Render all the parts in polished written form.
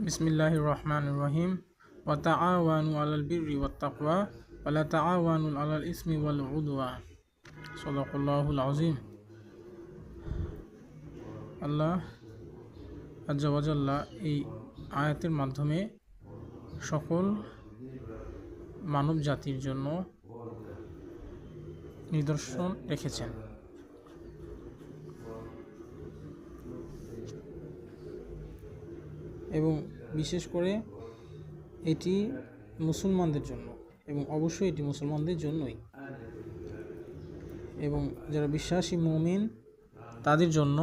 বিসমিল্লাহির রহমানির রহিম। ওয়া তাআওয়ানু আলাল বিররি ওয়াত তাকওয়া ওয়া লা তাআওয়ানু আলাল ইসমি ওয়াল উদওয়ান। সাদাকাল্লাহুল আযীম। আল্লাহ আজ্জা ওয়া জাল্লা এই আয়াতের মাধ্যমে সকল মানব জাতির জন্য নিদর্শন রেখেছেন। এবং বিশেষ করে এটি মুসলমানদের জন্য, এবং অবশ্যই এটি মুসলমানদের জন্যই, এবং যারা বিশ্বাসী মুমিন তাদের জন্য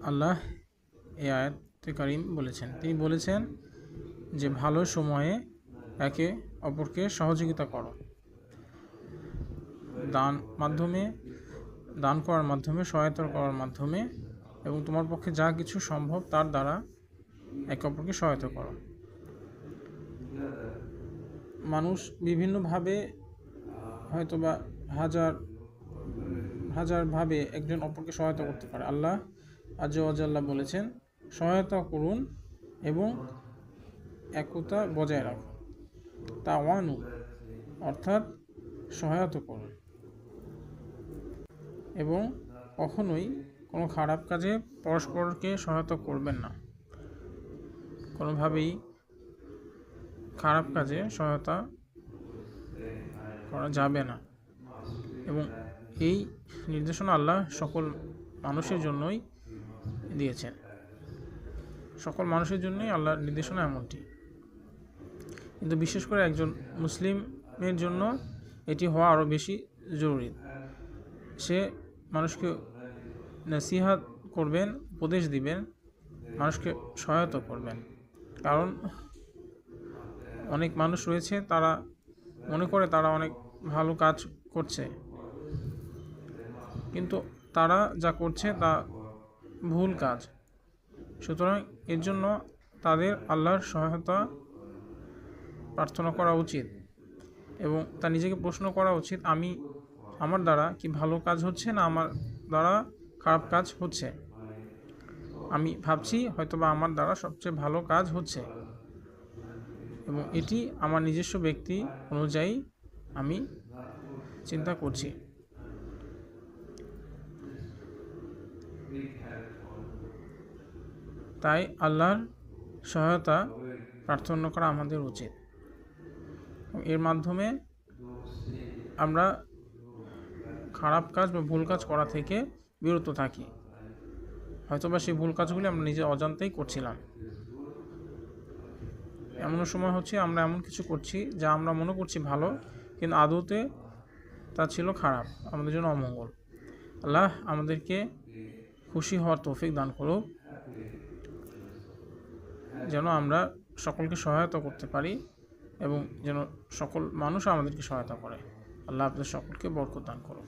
আল্লাহ এই আয়াতে কারিম বলেছেন। তিনি বলেছেন যে ভালো সময়ে একে অপরকে সহযোগিতা করো, দান করার মাধ্যমে, সহায়তা করার মাধ্যমে, এবং তোমার পক্ষে যা কিছু সম্ভব তার দ্বারা একে অপরকে সহায়তা করো। মানুষ বিভিন্নভাবে হয়তোবা হাজারভাবে একজন অপরকে সহায়তা করতে পারে। আল্লাহ আজ্জা ওয়া জাল্লা বলেছেন সহায়তা করুন এবং একতা বজায় রাখুন। তাওয়ানু অর্থাৎ সহায়তা করুন, এবং কখনোই কোনো খারাপ কাজে পরস্পরকে সহায়তা করবেন না। কোনোভাবেই খারাপ কাজে সহায়তা করা যাবে না। এবং এই নির্দেশনা আল্লাহ সকল মানুষের জন্যই দিয়েছেন। সকল মানুষের জন্যই আল্লাহর নির্দেশনা এমনটি, কিন্তু বিশেষ করে একজন মুসলিমের জন্য এটি হওয়া আরও বেশি জরুরি। সে মানুষকে নসিহত করবেন, উপদেশ দিবেন, মানুষকে সহায়তা করবেন। কারণ অনেক মানুষ রয়েছে, তারা মনে করে তারা অনেক ভালো কাজ করছে, কিন্তু তারা যা করছে তা ভুল কাজ। সুতরাং এর জন্য তাদের আল্লাহর সহায়তা প্রার্থনা করা উচিত, এবং তা নিজেকে প্রশ্ন করা উচিত, আমার দ্বারা কি ভালো কাজ হচ্ছে না আমার দ্বারা খারাপ কাজ হচ্ছে। আমি ভাবছি হয়তোবা আমার দ্বারা সবচেয়ে ভালো কাজ হচ্ছে, এবং এটি আমার নিজস্ব ব্যক্তি অনুযায়ী আমি চিন্তা করছি। তাই আল্লাহর সহায়তা প্রার্থনা করা আমাদের উচিত। এর মাধ্যমে আমরা খারাপ কাজ বা ভুল কাজ করা থেকে বিরত থাকি। হয়তোবা সেই ভুল কাজগুলি আমরা নিজে অজান্তেই করছিলাম। এমন সময় হচ্ছে আমরা এমন কিছু করছি যা আমরা মনে করছি ভালো, কিন্তু আদৌতে তা ছিল খারাপ, আমাদের জন্য অমঙ্গল। আল্লাহ আমাদেরকে খুশি হওয়ার তৌফিক দান করুক, যেন আমরা সকলকে সহায়তা করতে পারি, এবং যেন সকল মানুষ আমাদেরকে সহায়তা করে। আল্লাহ আপনাদের সকলকে বরকত দান করুক।